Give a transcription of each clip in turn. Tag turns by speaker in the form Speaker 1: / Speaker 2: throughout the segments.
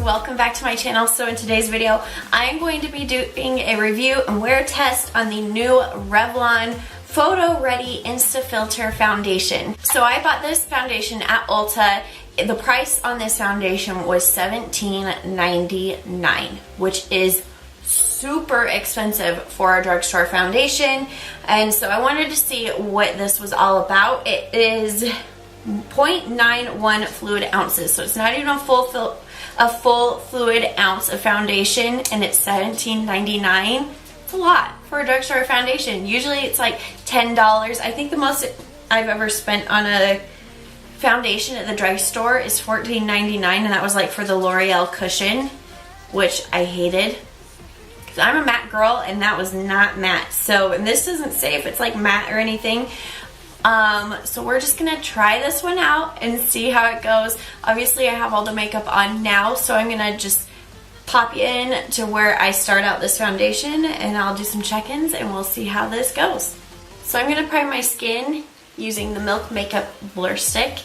Speaker 1: welcome back to my channel. So in today's video, I'm going to be doing a review and wear test on the new Revlon Photo Ready Insta-Filter foundation. So I bought this foundation at Ulta. The price on this foundation was $17.99, which is super expensive for a drugstore foundation. And so I wanted to see what this was all about. It is 0.91 fluid ounces, so it's not even a full fluid ounce of foundation, and it's $17.99. It's a lot for a drugstore foundation. Usually it's like $10. I think the most I've ever spent on a foundation at the drugstore is $14.99, and that was like for the L'Oreal cushion, which I hated because I'm a matte girl and that was not matte. So, and this doesn't say if it's like matte or anything. So we're just gonna try this one out and see how it goes. Obviously I have all the makeup on now, so I'm gonna just pop you in to where I start out this foundation and I'll do some check-ins and we'll see how this goes. So I'm gonna prime my skin using the Milk Makeup Blur Stick.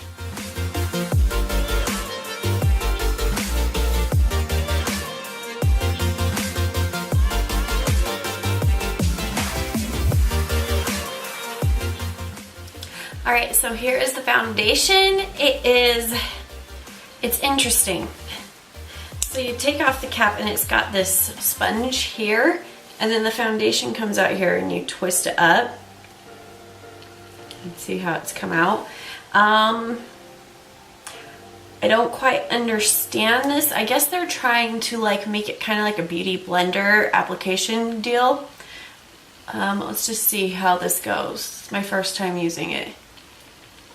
Speaker 1: Alright, so here is the foundation. It's interesting. So you take off the cap and it's got this sponge here, and then the foundation comes out here and you twist it up. And see how it's come out. I don't quite understand this. I guess they're trying to like make it kind of like a beauty blender application deal. Let's just see how this goes. It's my first time using it.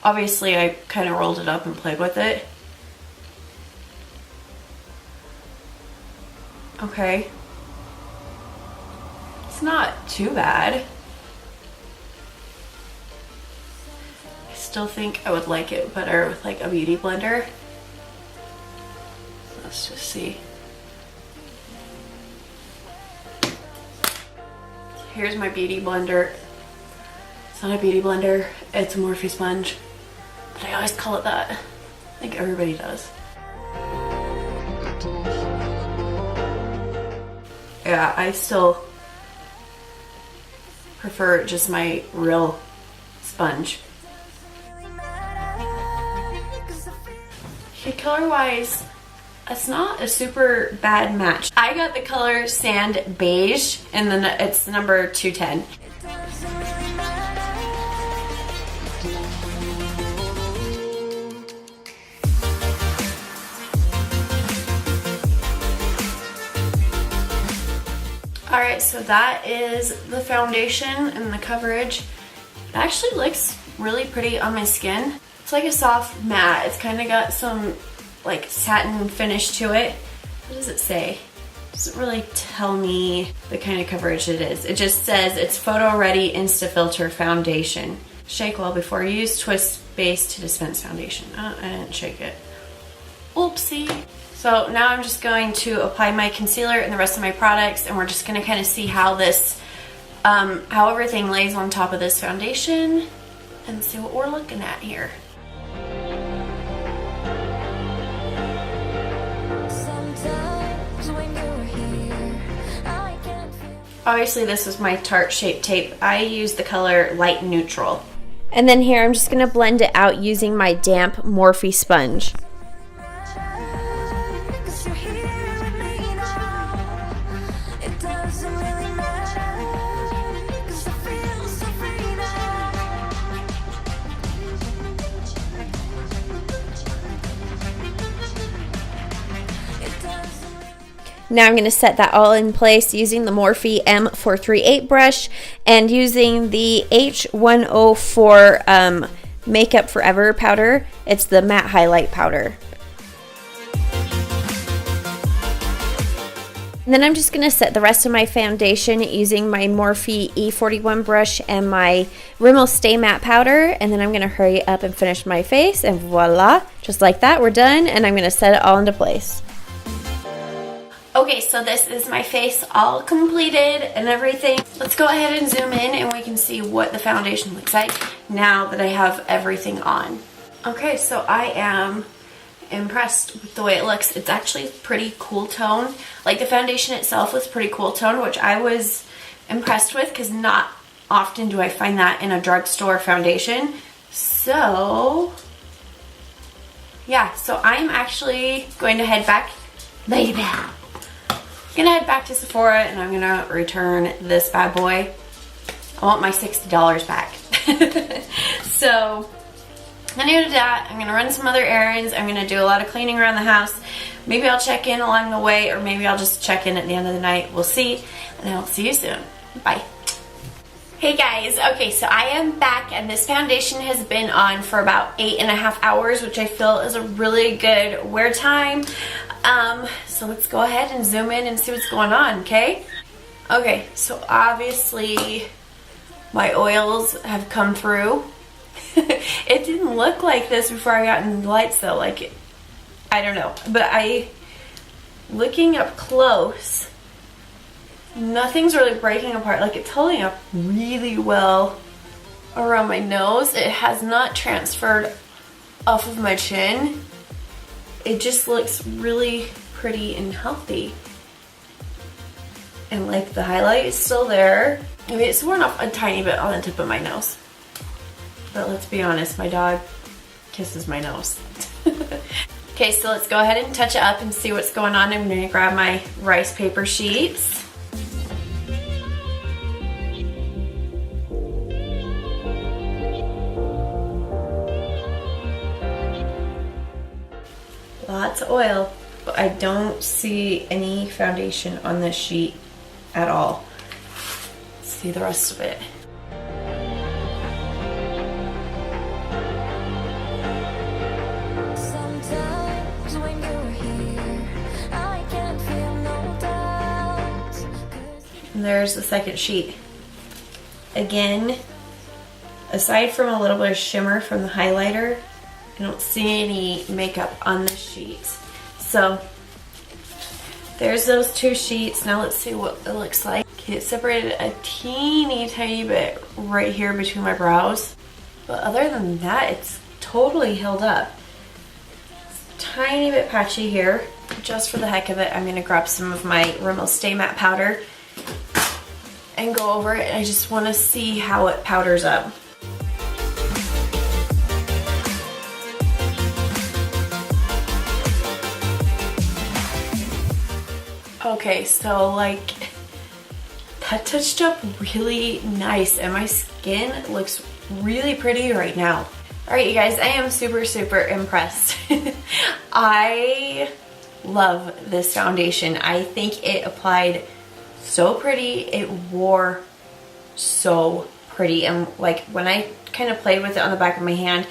Speaker 1: Obviously, I kind of rolled it up and played with it. Okay. It's not too bad. I still think I would like it better with like a beauty blender. Let's just see. Here's my beauty blender. It's not a beauty blender, it's a Morphe sponge. But I always call it that. I think everybody does. Yeah, I still prefer just my real sponge. Okay, color-wise, it's not a super bad match. I got the color Sand Beige, and then it's number 210. Alright, so that is the foundation and the coverage. It actually looks really pretty on my skin. It's like a soft matte. It's kind of got some like satin finish to it. What does it say? It doesn't really tell me the kind of coverage it is. It just says it's Photo Ready Insta-Filter Foundation. Shake well before use, twist base to dispense foundation. Oh, I didn't shake it. Oopsie. So now I'm just going to apply my concealer and the rest of my products, and we're just going to kind of see how this, how everything lays on top of this foundation and see what we're looking at here. Obviously this is my Tarte Shape Tape. I use the color Light Neutral. And then here I'm just going to blend it out using my damp Morphe sponge. Now I'm going to set that all in place using the Morphe M438 brush and using the H104 Makeup Forever powder. It's the matte highlight powder. And then I'm just going to set the rest of my foundation using my Morphe E41 brush and my Rimmel Stay Matte powder. And then I'm going to hurry up and finish my face, and voila, just like that, we're done. And I'm going to set it all into place. Okay, so this is my face all completed and everything. Let's go ahead and zoom in and we can see what the foundation looks like now that I have everything on. Okay, so I am impressed with the way it looks. It's actually pretty cool tone. Like the foundation itself was pretty cool tone, which I was impressed with because not often do I find that in a drugstore foundation. So yeah, so I'm actually going to head back, baby. I'm gonna head back to Sephora and I'm gonna return this bad boy. I want my $60 back. So I'm gonna do that. I'm gonna run some other errands. I'm gonna do a lot of cleaning around the house. Maybe I'll check in along the way, or maybe I'll just check in at the end of the night. We'll see, and I'll see you soon. Bye. Hey guys, okay, so I am back and this foundation has been on for about 8.5 hours, which I feel is a really good wear time. So let's go ahead and zoom in and see what's going on, okay? Okay, so obviously my oils have come through. It didn't look like this before I got in the lights though, like, I don't know. But looking up close, nothing's really breaking apart. Like, it's holding up really well around my nose. It has not transferred off of my chin. It just looks really pretty and healthy. And like the highlight is still there. I mean, it's worn off a tiny bit on the tip of my nose. But let's be honest, my dog kisses my nose. Okay, so let's go ahead and touch it up and see what's going on. I'm gonna grab my rice paper sheets. Lots of oil, but I don't see any foundation on this sheet at all. Let's see the rest of it. And there's the second sheet. Again, aside from a little bit of shimmer from the highlighter, I don't see any makeup on this sheet. So there's those two sheets. Now let's see what it looks like. Okay, it separated a teeny tiny bit right here between my brows. But other than that, it's totally held up. It's a tiny bit patchy here. Just for the heck of it, I'm gonna grab some of my Rimmel Stay Matte powder and go over it. I just wanna see how it powders up. Okay, so like that touched up really nice and my skin looks really pretty right now. Alright you guys, I am super impressed. I love this foundation. I think it applied so pretty. It wore so pretty, and like when I kind of played with it on the back of my hand,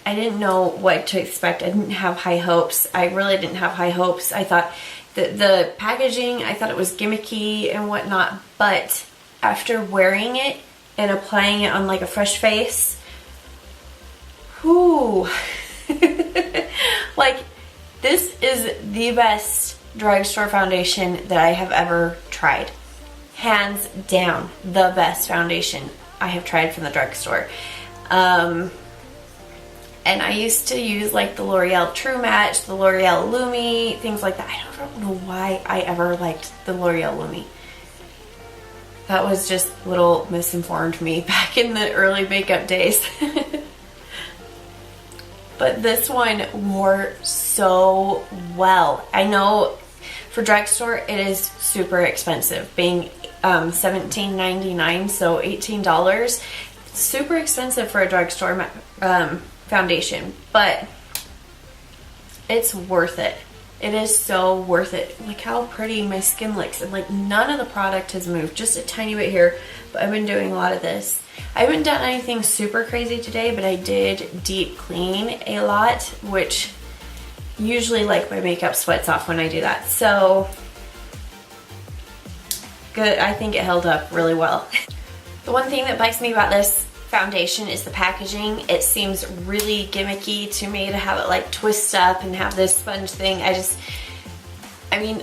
Speaker 1: I didn't know what to expect. I didn't have high hopes. I really didn't have high hopes. I thought the packaging, I thought it was gimmicky and whatnot, but after wearing it and applying it on like a fresh face, whoo, like this is the best drugstore foundation that I have ever tried. Hands down, the best foundation I have tried from the drugstore. And I used to use like the L'Oreal True Match, the L'Oreal Lumi, things like that. I don't know why I ever liked the L'Oreal Lumi. That was just a little misinformed me back in the early makeup days. But this one wore so well. I know for drugstore it is super expensive, being $17.99, so $18. It's super expensive for a drugstore foundation, but it's worth it. It is so worth it. Look how pretty my skin looks, and like none of the product has moved, just a tiny bit here, but I've been doing a lot of this. I haven't done anything super crazy today, but I did deep clean a lot, which usually like my makeup sweats off when I do that. So good. I think it held up really well. The one thing that bugs me about this foundation is the packaging. It seems really gimmicky to me to have it like twist up and have this sponge thing. I mean,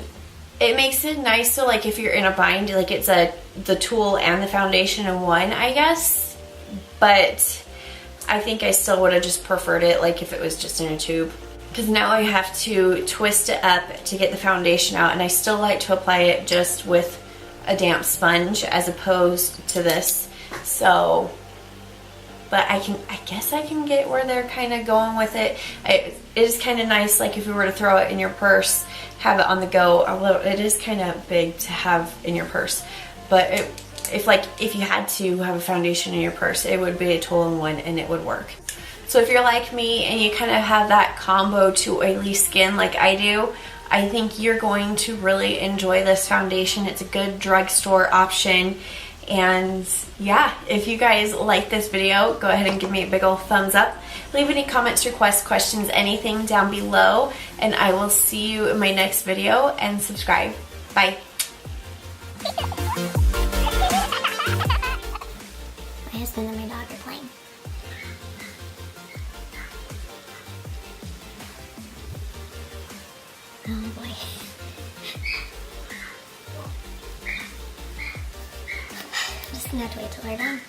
Speaker 1: it makes it nice so like if you're in a bind, like it's the tool and the foundation in one, I guess. But I think I still would have just preferred it like if it was just in a tube. because now I have to twist it up to get the foundation out, and I still like to apply it just with a damp sponge as opposed to this. So, but I guess I can get where they're kind of going with it. It is kind of nice, like if you were to throw it in your purse, have it on the go, although it is kind of big to have in your purse. But if you had to have a foundation in your purse, it would be a two-in-one and it would work. So if you're like me and you kind of have that combo to oily skin like I do, I think you're going to really enjoy this foundation. It's a good drugstore option. And yeah, if you guys like this video, go ahead and give me a big ol' thumbs up. Leave any comments, requests, questions, anything down below. And I will see you in my next video, and subscribe. Bye.
Speaker 2: My husband and my dog are playing. Oh boy. Just gonna have to wait till they're done.